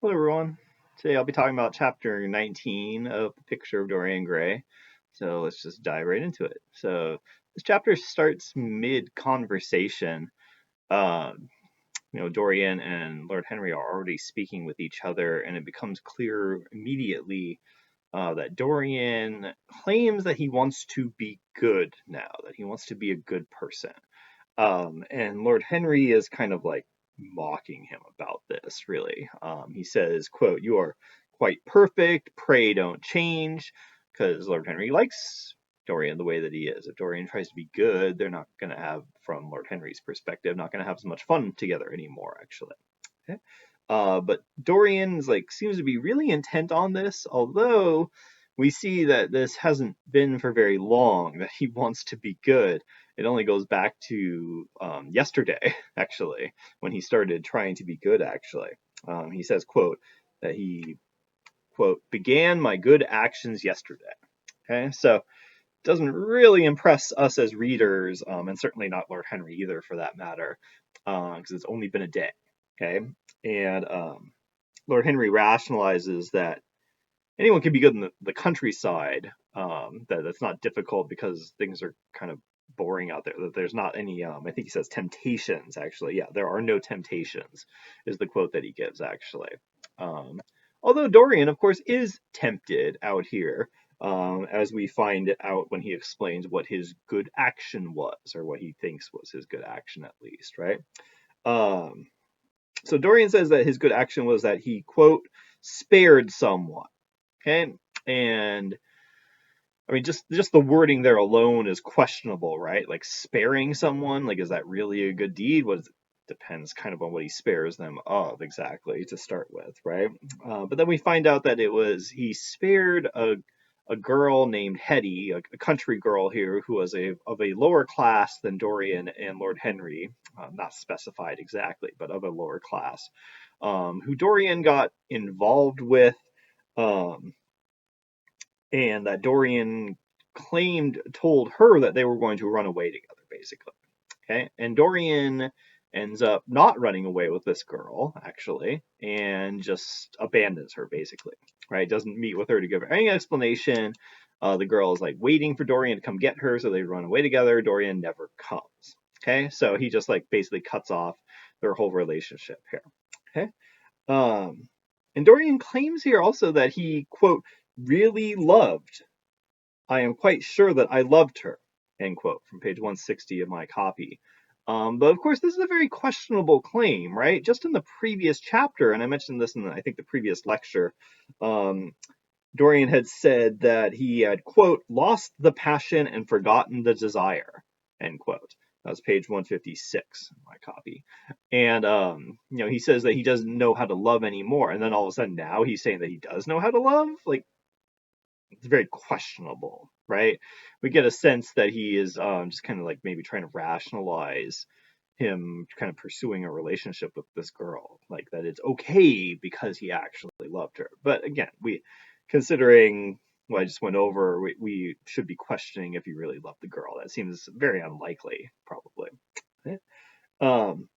Hello, everyone. Today I'll be talking about chapter 19 of Picture of Dorian Gray. So let's just dive right into it. So this chapter starts mid-conversation. Dorian and Lord Henry are already speaking with each other, and it becomes clear immediately that Dorian claims that he wants to be good now, that he wants to be a good person. And Lord Henry is kind of like mocking him about this, really. He says, quote, "You are quite perfect, pray don't change," because Lord Henry likes Dorian the way that he is. If Dorian tries to be good, they're not going to have, from Lord Henry's perspective, not going to have as much fun together anymore, actually. Okay? But Dorian's like seems to be really intent on this, although we see that this hasn't been for very long, that he wants to be good. It only goes back to yesterday, actually, when he started trying to be good, actually. He says, quote, that he, quote, "began my good actions yesterday." Okay, so doesn't really impress us as readers, and certainly not Lord Henry either, for that matter, because it's only been a day. Okay, and Lord Henry rationalizes that anyone can be good in the countryside. That's not difficult because things are kind of boring out there. That there's not any. I think he says temptations. Actually, yeah, there are no temptations, is the quote that he gives. Actually, um, although Dorian, of course, is tempted out here. As we find out when he explains what his good action was, or what he thinks was his good action, at least, right? Um, so Dorian says that his good action was that he, quote, spared someone. Okay, and I mean, just the wording there alone is questionable, right? Like sparing someone, like is that really a good deed? Depends kind of on what he spares them of exactly to start with, right? But then we find out that he spared a girl named Hetty, a country girl here who was of a lower class than Dorian and Lord Henry, not specified exactly, but of a lower class, who Dorian got involved with. Um, and that Dorian told her that they were going to run away together, basically. Okay, and Dorian ends up not running away with this girl, actually, and just abandons her, basically. Right, doesn't meet with her to give her any explanation. The girl is like waiting for Dorian to come get her, so they run away together. Dorian never comes. Okay, so he just like basically cuts off their whole relationship here. Okay, um, and Dorian claims here also that he, quote, really loved. I am quite sure that I loved her, end quote, from page 160 of my copy. But of course, this is a very questionable claim, right? Just in the previous chapter, and I mentioned this in, I think, the previous lecture, um, Dorian had said that he had, quote, lost the passion and forgotten the desire, end quote. That was page 156 in my copy. And, he says that he doesn't know how to love anymore. And then all of a sudden now he's saying that he does know how to love? Like, it's very questionable, right? We get a sense that he is just kind of like maybe trying to rationalize him kind of pursuing a relationship with this girl, like that it's okay because he actually loved her. But again, considering what I just went over, we should be questioning if he really loved the girl. That seems very unlikely, probably. Um,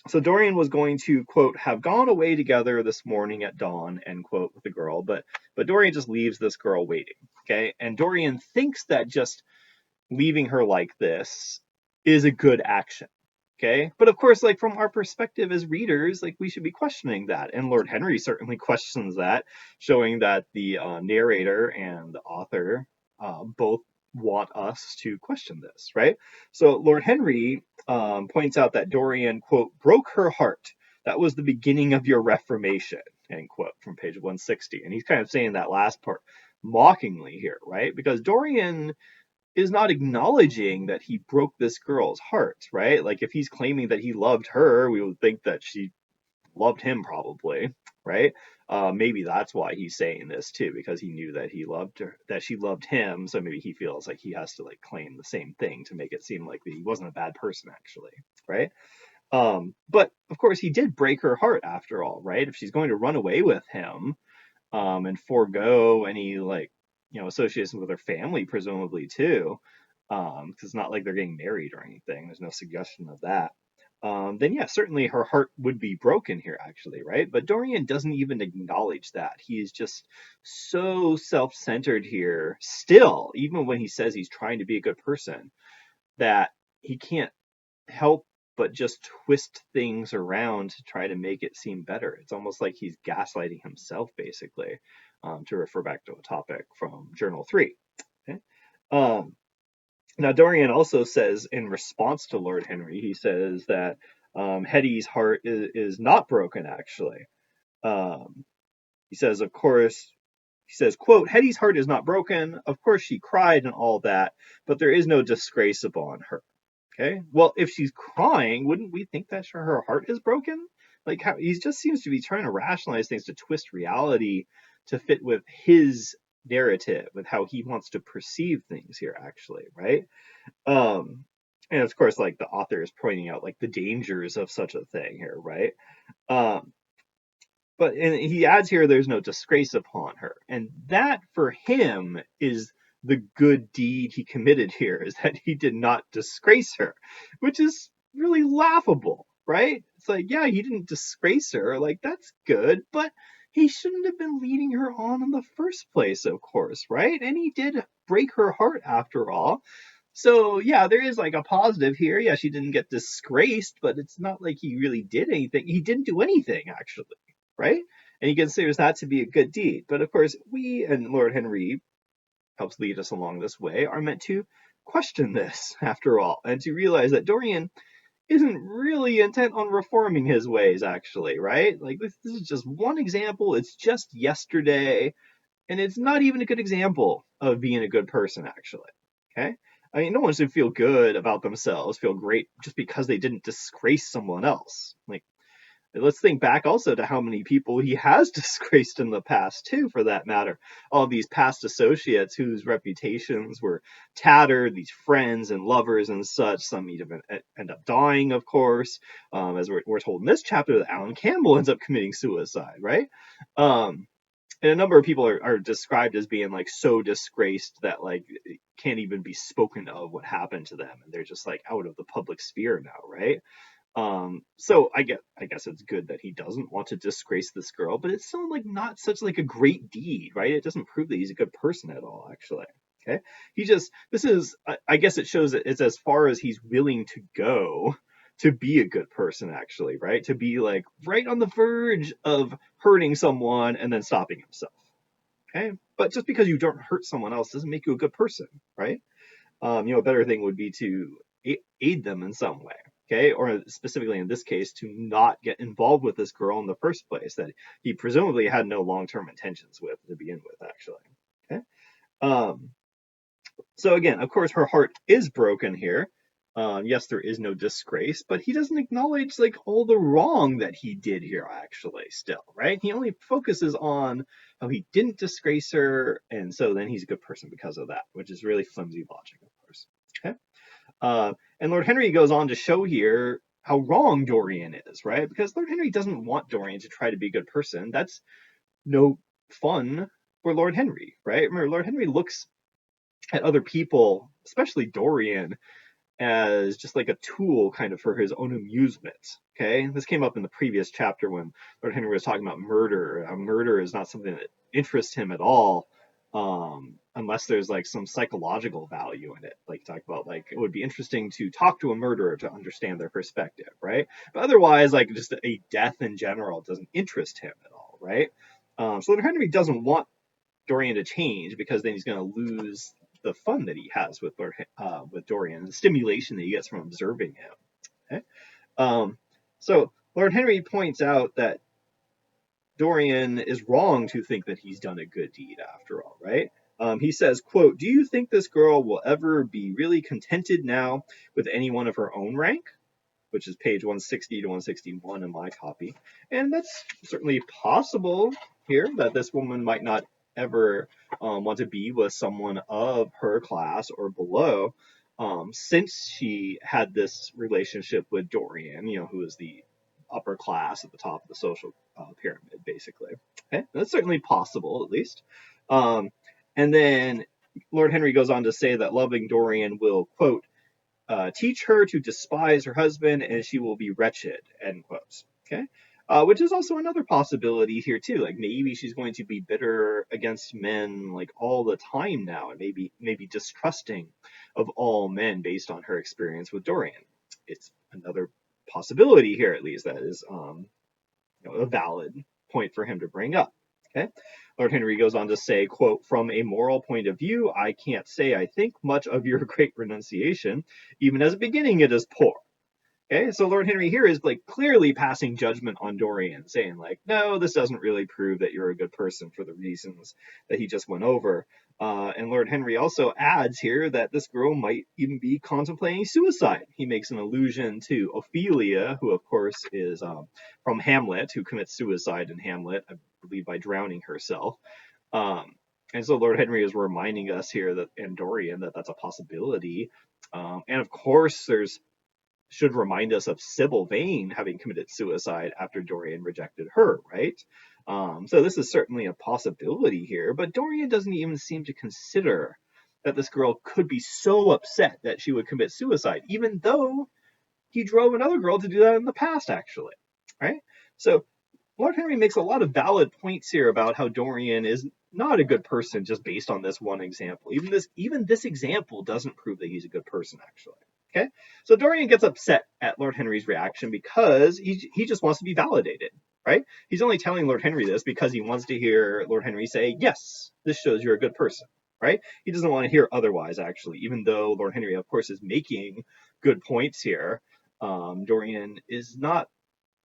so Dorian was going to, quote, have gone away together this morning at dawn, end quote, with the girl, but Dorian just leaves this girl waiting, okay? And Dorian thinks that just leaving her like this is a good action, okay? But of course, like from our perspective as readers, like we should be questioning that, and Lord Henry certainly questions that, showing that the narrator and the author both want us to question this, right? So Lord Henry points out that Dorian, quote, broke her heart. That was the beginning of your reformation, end quote, from page 160. And he's kind of saying that last part mockingly here, right? Because Dorian is not acknowledging that he broke this girl's heart, right? Like if he's claiming that he loved her, we would think that she loved him probably, right? Maybe that's why he's saying this too, because he knew that he loved her, that she loved him. So maybe he feels like he has to like claim the same thing to make it seem like he wasn't a bad person actually, right? But of course he did break her heart after all, right? If she's going to run away with him, and forego any like association with her family presumably too, because it's not like they're getting married or anything. There's no suggestion of that. then yeah, certainly her heart would be broken here, actually, right? But Dorian doesn't even acknowledge that. He is just so self-centered here, still, even when he says he's trying to be a good person, that he can't help but just twist things around to try to make it seem better. It's almost like he's gaslighting himself, basically, to refer back to a topic from Journal 3. Okay? Um, Now, Dorian also says in response to Lord Henry, he says that Hetty's heart is not broken, actually. Um, he says, of course, he says, quote, Hetty's heart is not broken. Of course, she cried and all that, but there is no disgrace upon her. Okay. Well, if she's crying, wouldn't we think that her heart is broken? Like, how, he just seems to be trying to rationalize things to twist reality to fit with his narrative, with how he wants to perceive things here, actually, right? Um, and of course, like the author is pointing out like the dangers of such a thing here, right? Um, but and he adds here, there's no disgrace upon her, and that for him is the good deed he committed here, is that he did not disgrace her, which is really laughable, right? It's like, yeah, he didn't disgrace her, like that's good, but he shouldn't have been leading her on in the first place, of course, right? And he did break her heart after all. So yeah, there is like a positive here. Yeah, she didn't get disgraced, but it's not like he really did anything. He didn't do anything, actually, right? And he considers that to be a good deed. But of course, we, and Lord Henry helps lead us along this way, are meant to question this, after all, and to realize that Dorian isn't really intent on reforming his ways, actually, right? Like, this is just one example. It's just yesterday, and it's not even a good example of being a good person, actually. Okay? I mean, no one should feel good about themselves, feel great just because they didn't disgrace someone else. Like, let's think back also to how many people he has disgraced in the past, too, for that matter. All these past associates whose reputations were tattered, these friends and lovers and such. Some even end up dying, of course. As we're told in this chapter, that Alan Campbell ends up committing suicide, right? And a number of people are described as being like so disgraced that like it can't even be spoken of what happened to them, and they're just like out of the public sphere now, right? So I guess it's good that he doesn't want to disgrace this girl, but it's still like not such like a great deed, right? It doesn't prove that he's a good person at all, actually. Okay, he just this is I guess it shows that it's as far as he's willing to go to be a good person, actually, right? To be like right on the verge of hurting someone and then stopping himself. Okay, but just because you don't hurt someone else doesn't make you a good person, right? A better thing would be to aid them in some way, okay? Or specifically in this case, to not get involved with this girl in the first place that he presumably had no long-term intentions with to begin with, actually. Okay. Um, so again, of course, her heart is broken here. Yes, there is no disgrace, but he doesn't acknowledge like all the wrong that he did here, actually, still, right? He only focuses on how he didn't disgrace her, and so then he's a good person because of that, which is really flimsy logic, of course. Okay. And Lord Henry goes on to show here how wrong Dorian is, right? Because Lord Henry doesn't want Dorian to try to be a good person. That's no fun for Lord Henry, right? Remember, Lord Henry looks at other people, especially Dorian, as just like a tool kind of for his own amusement. Okay, this came up in the previous chapter when Lord Henry was talking about murder. Murder is not something that interests him at all, unless there's like some psychological value in it. Like talk about like it would be interesting to talk to a murderer to understand their perspective, right? But otherwise, like just a death in general doesn't interest him at all, right? So Lord Henry doesn't want Dorian to change because then he's going to lose the fun that he has with Dorian, the stimulation that he gets from observing him. Okay? So Lord Henry points out that Dorian is wrong to think that he's done a good deed after all, right? He says, quote, do you think this girl will ever be really contented now with anyone of her own rank? Which is page 160 to 161 in my copy. And that's certainly possible here, that this woman might not ever want to be with someone of her class or below, since she had this relationship with Dorian, who is the upper class at the top of the social pyramid, basically. Okay, that's certainly possible, at least. And then Lord Henry goes on to say that loving Dorian will, quote, teach her to despise her husband, and she will be wretched, end quotes. Okay. Which is also another possibility here too. Like maybe she's going to be bitter against men like all the time now, and maybe distrusting of all men based on her experience with Dorian. It's another possibility here, at least, that is a valid point for him to bring up. Okay. Lord Henry goes on to say, quote, "From a moral point of view, I can't say I think much of your great renunciation. Even as a beginning, it is poor." Okay, so Lord Henry here is like clearly passing judgment on Dorian, saying like, no, this doesn't really prove that you're a good person for the reasons that he just went over. And Lord Henry also adds here that this girl might even be contemplating suicide. He makes an allusion to Ophelia, who of course is from Hamlet, who commits suicide in Hamlet, I believe by drowning herself. And so Lord Henry is reminding us here that, and Dorian, that that's a possibility. And of course, should remind us of Sybil Vane having committed suicide after Dorian rejected her, right? So this is certainly a possibility here, but Dorian doesn't even seem to consider that this girl could be so upset that she would commit suicide, even though he drove another girl to do that in the past, actually, right? So Lord Henry makes a lot of valid points here about how Dorian is not a good person just based on this one example. Even this example doesn't prove that he's a good person, actually. Okay, so Dorian gets upset at Lord Henry's reaction because he just wants to be validated, right? He's only telling Lord Henry this because he wants to hear Lord Henry say, yes, this shows you're a good person, right? He doesn't want to hear otherwise, actually, even though Lord Henry, of course, is making good points here. Dorian is not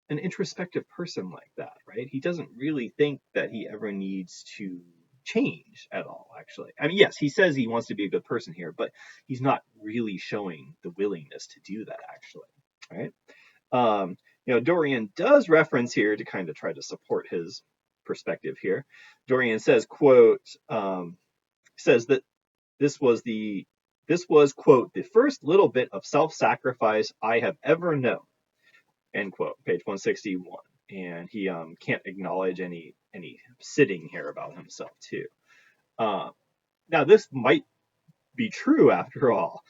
an introspective person like that, right? He doesn't really think that he ever needs to change at all, actually. I mean, yes, he says he wants to be a good person here, but he's not really showing the willingness to do that, actually, right? Dorian does reference here to kind of try to support his perspective here. Dorian says, quote, says that this was, quote, the first little bit of self-sacrifice I have ever known, end quote, page 161. And he can't acknowledge any sitting here about himself too. Now this might be true after all.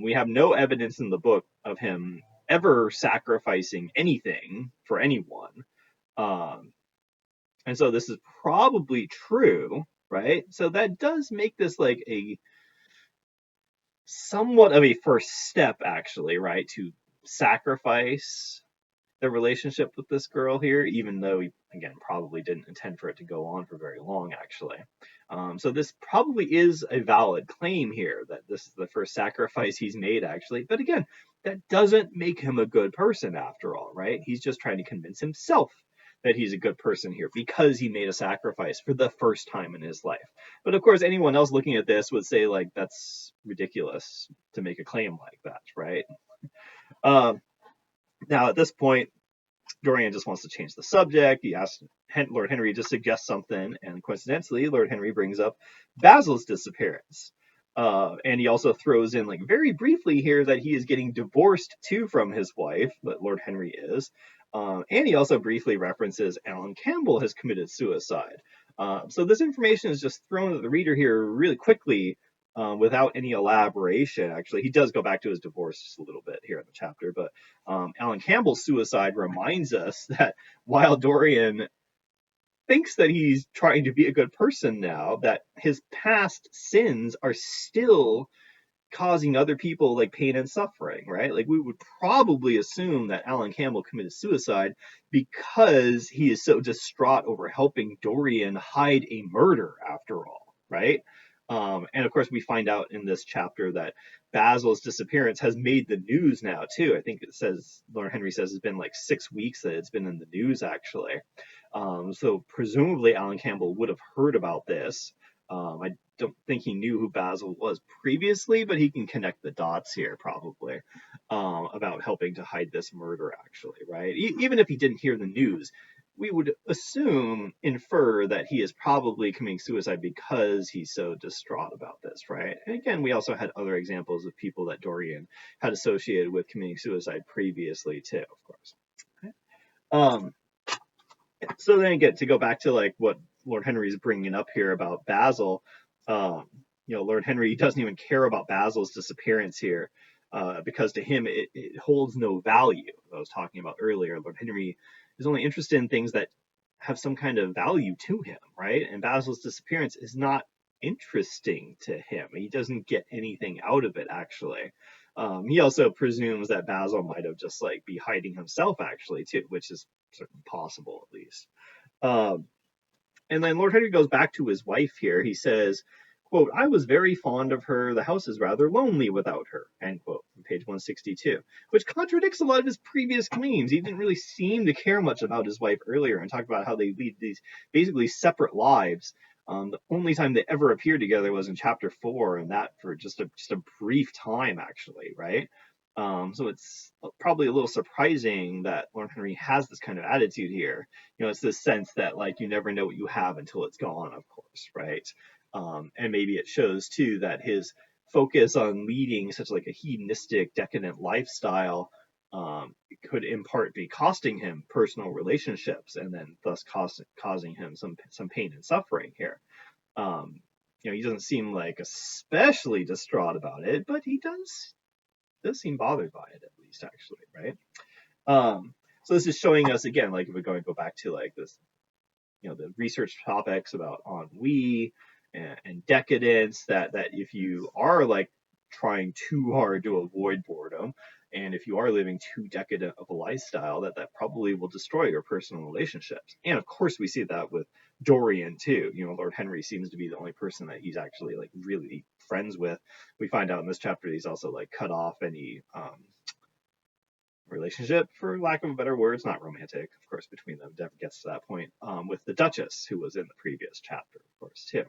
We have no evidence in the book of him ever sacrificing anything for anyone. And so this is probably true, right? So that does make this like a somewhat of a first step, actually, right? To sacrifice the relationship with this girl here, even though he, again, probably didn't intend for it to go on for very long, actually. So this probably is a valid claim here, that this is the first sacrifice he's made, actually. But again, that doesn't make him a good person after all, right? He's just trying to convince himself that he's a good person here because he made a sacrifice for the first time in his life. But of course, anyone else looking at this would say, like, that's ridiculous to make a claim like that, right? Now, at this point, Dorian just wants to change the subject. He asks Lord Henry to suggest something, and coincidentally, Lord Henry brings up Basil's disappearance. And he also throws in, like, very briefly here that he is getting divorced too from his wife, that Lord Henry is. And he also briefly references Alan Campbell has committed suicide. So this information is just thrown at the reader here really quickly, without any elaboration. Actually, he does go back to his divorce just a little bit here in the chapter, but Alan Campbell's suicide reminds us that while Dorian thinks that he's trying to be a good person now, that his past sins are still causing other people like pain and suffering, right? Like we would probably assume that Alan Campbell committed suicide because he is so distraught over helping Dorian hide a murder after all, right? And of course, we find out in this chapter that Basil's disappearance has made the news now too. I think it says, Lord Henry says it's been like 6 weeks that it's been in the news, actually. So presumably Alan Campbell would have heard about this. I don't think he knew who Basil was previously, but he can connect the dots here probably, about helping to hide this murder, actually, right? Even if he didn't hear the news, we would infer that he is probably committing suicide because he's so distraught about this, right? And again, we also had other examples of people that Dorian had associated with committing suicide previously too, of course. Okay. So then again, to go back to like what Lord Henry is bringing up here about Basil, Lord Henry doesn't even care about Basil's disappearance here. because to him it holds no value. As I was talking about earlier, Lord Henry is only interested in things that have some kind of value to him, right? And Basil's disappearance is not interesting to him. He doesn't get anything out of it, actually. He also presumes that Basil might have just like be hiding himself, actually, too, which is certainly possible, at least. Um, and then Lord Henry goes back to his wife here. He says, quote, I was very fond of her. The house is rather lonely without her, end quote, on page 162, which contradicts a lot of his previous claims. He didn't really seem to care much about his wife earlier and talked about how they lead these basically separate lives. The only time they ever appeared together was in chapter 4, and that for just a brief time, actually, right? So it's probably a little surprising that Lord Henry has this kind of attitude here. It's this sense that like you never know what you have until it's gone, of course, right? And maybe it shows too that his focus on leading such like a hedonistic, decadent lifestyle could in part be costing him personal relationships, and then thus causing him some pain and suffering here. He doesn't seem like especially distraught about it, but he does seem bothered by it, at least, actually, right? So this is showing us again, like if we're going to go back to like this, the research topics about ennui and decadence, that if you are like trying too hard to avoid boredom, and if you are living too decadent of a lifestyle, that probably will destroy your personal relationships. And of course, we see that with Dorian too. Lord Henry seems to be the only person that he's actually like really friends with. We find out in this chapter he's also like cut off any relationship, for lack of a better word. It's not romantic, of course, between them. It never gets to that point. With the Duchess, who was in the previous chapter, of course, too.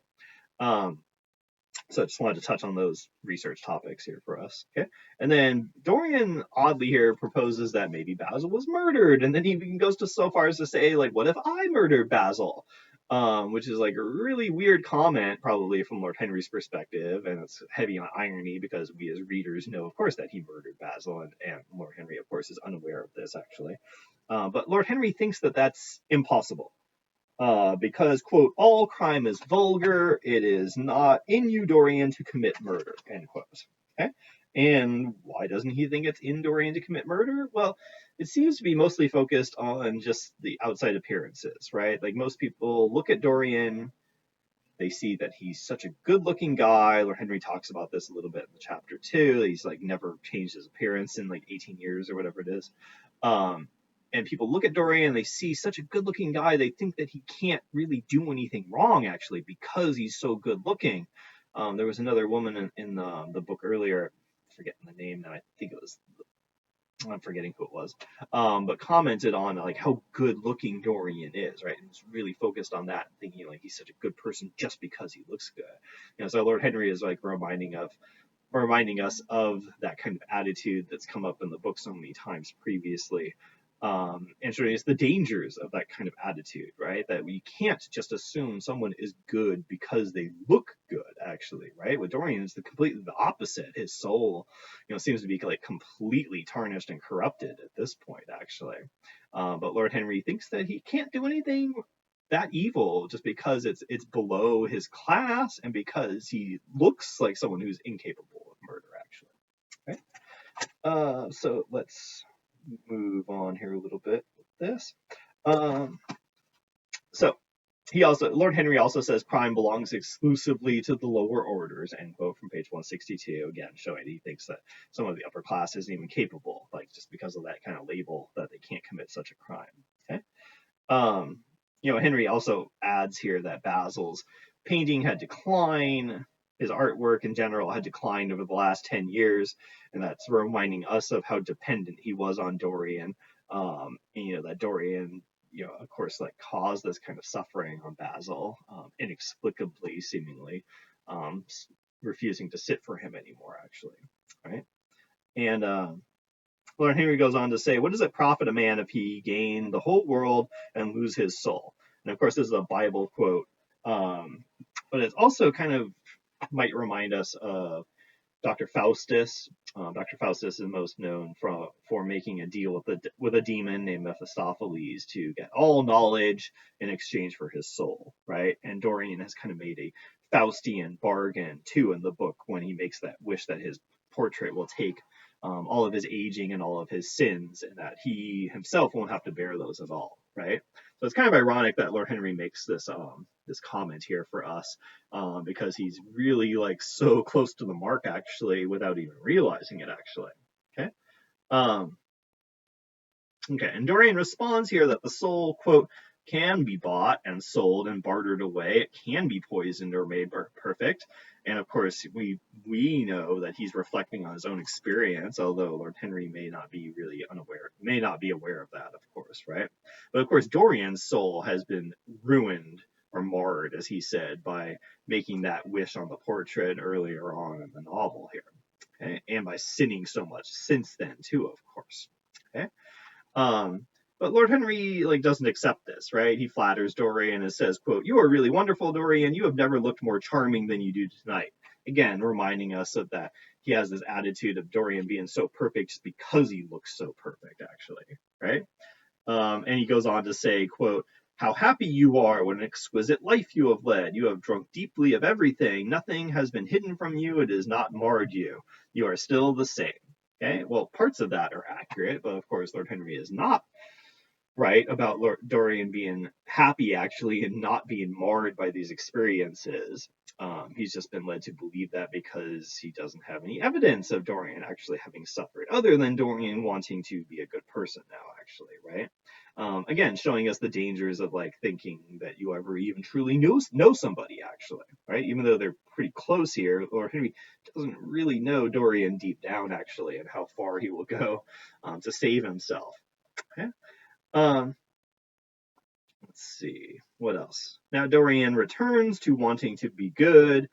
So I just wanted to touch on those research topics here for us. Okay. And then Dorian oddly here proposes that maybe Basil was murdered. And then he even goes to so far as to say, like, what if I murdered Basil? Which is like a really weird comment, probably from Lord Henry's perspective. And it's heavy on irony because we as readers know, of course, that he murdered Basil. And Lord Henry, of course, is unaware of this, actually. But Lord Henry thinks that that's impossible. Because, quote, all crime is vulgar, it is not in you, Dorian, to commit murder, end quote. Okay? And why doesn't he think it's in Dorian to commit murder? Well, it seems to be mostly focused on just the outside appearances, right? Like most people look at Dorian, they see that he's such a good-looking guy. Lord Henry talks about this a little bit in the chapter 2. He's like never changed his appearance in like 18 years or whatever it is. And people look at Dorian, they see such a good-looking guy, they think that he can't really do anything wrong, actually, because he's so good-looking. There was another woman in the book earlier, forgetting the name now, I think it was, I'm forgetting who it was, but commented on like how good-looking Dorian is, right? And was really focused on that, thinking like he's such a good person just because he looks good. So Lord Henry is like reminding us of that kind of attitude that's come up in the book so many times previously. And showing us the dangers of that kind of attitude, right? That we can't just assume someone is good because they look good, actually, right? With Dorian, it's completely the opposite. His soul, seems to be like completely tarnished and corrupted at this point, actually. But Lord Henry thinks that he can't do anything that evil just because it's below his class and because he looks like someone who's incapable of murder, actually. Right? So let's move on here a little bit with this. So Lord Henry also says crime belongs exclusively to the lower orders, end quote, from page 162, again showing he thinks that some of the upper class isn't even capable, like just because of that kind of label, that they can't commit such a crime. Okay. Henry also adds here that Basil's painting had declined, his artwork in general had declined over the last 10 years, and that's reminding us of how dependent he was on Dorian. That Dorian, of course, like caused this kind of suffering on Basil, inexplicably, seemingly, refusing to sit for him anymore, actually, right? And Lord Henry goes on to say, what does it profit a man if he gain the whole world and lose his soul? And of course, this is a Bible quote, but it also kind of might remind us of Dr. Faustus. Dr. Faustus is most known for making a deal with a demon named Mephistopheles to get all knowledge in exchange for his soul, right? And Dorian has kind of made a Faustian bargain too in the book when he makes that wish that his portrait will take all of his aging and all of his sins, and that he himself won't have to bear those at all, right? So it's kind of ironic that Lord Henry makes this comment here for us, because he's really like so close to the mark actually, without even realizing it actually. Okay. Um, Okay, and Dorian responds here that the soul, quote, can be bought and sold and bartered away. It can be poisoned or made perfect. And of course, we know that he's reflecting on his own experience, although Lord Henry may not be really unaware, may not be aware of that, of course, right? But of course, Dorian's soul has been ruined or marred, as he said, by making that wish on the portrait earlier on in the novel here, okay? And by sinning so much since then, too, of course. Okay. Um, but Lord Henry like doesn't accept this, right? He flatters Dorian and says, "quote You are really wonderful, Dorian. You have never looked more charming than you do tonight." Again, reminding us of that he has this attitude of Dorian being so perfect just because he looks so perfect, actually, right? And he goes on to say, "quote How happy you are! What an exquisite life you have led! You have drunk deeply of everything. Nothing has been hidden from you. It has not marred you. You are still the same." Okay, well, parts of that are accurate, but of course, Lord Henry is not right about Lord Dorian being happy actually and not being marred by these experiences. He's just been led to believe that because he doesn't have any evidence of Dorian actually having suffered, other than Dorian wanting to be a good person now, actually, right? Again, showing us the dangers of like thinking that you ever even truly know somebody, actually, right? Even though they're pretty close here, Lord Henry doesn't really know Dorian deep down, actually, and how far he will go to save himself. Okay. Um, let's see what else. Now Dorian returns to wanting to be good.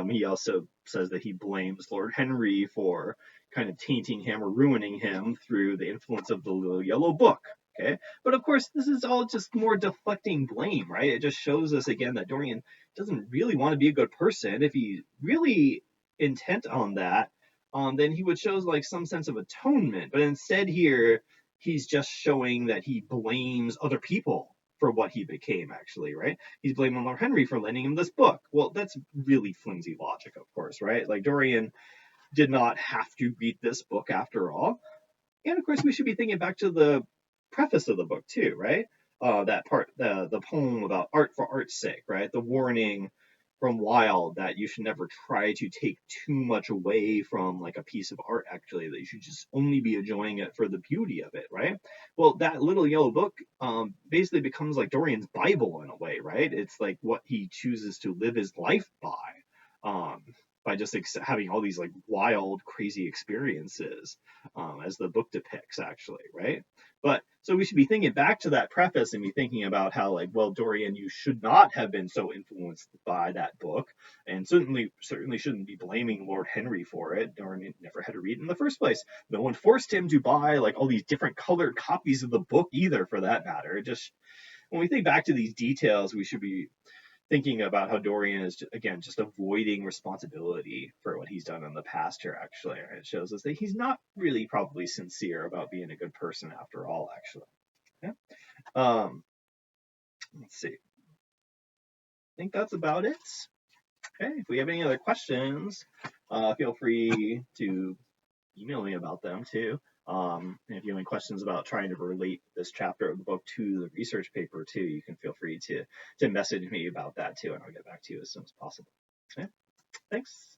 He also says that he blames Lord Henry for kind of tainting him or ruining him through the influence of the Little Yellow Book. Okay, but of course this is all just more deflecting blame, right? It just shows us again that Dorian doesn't really want to be a good person. If he really intent on that, then he would show like some sense of atonement. But instead here he's just showing that he blames other people for what he became, actually, right? He's blaming Lord Henry for lending him this book. Well, that's really flimsy logic, of course, right? Like Dorian did not have to read this book after all. And of course, we should be thinking back to the preface of the book too, right? That part, the poem about art for art's sake, right? The warning from Wilde that you should never try to take too much away from like a piece of art, actually, that you should just only be enjoying it for the beauty of it, right? Well, that Little Yellow Book basically becomes like Dorian's Bible in a way, right? It's like what he chooses to live his life um, by just having all these like wild, crazy experiences, as the book depicts, actually, right? But so we should be thinking back to that preface and be thinking about how, like, well, Dorian, you should not have been so influenced by that book, and certainly shouldn't be blaming Lord Henry for it. Dorian never had to read it in the first place. No one forced him to buy like all these different colored copies of the book either, for that matter. It just when we think back to these details, we should be thinking about how Dorian is, again, just avoiding responsibility for what he's done in the past here, actually. It shows us that he's not really probably sincere about being a good person after all, actually. Yeah. Let's see. I think that's about it. Okay. If we have any other questions, feel free to email me about them too. And if you have any questions about trying to relate this chapter of the book to the research paper too, you can feel free to message me about that too, and I'll get back to you as soon as possible. Okay. Thanks.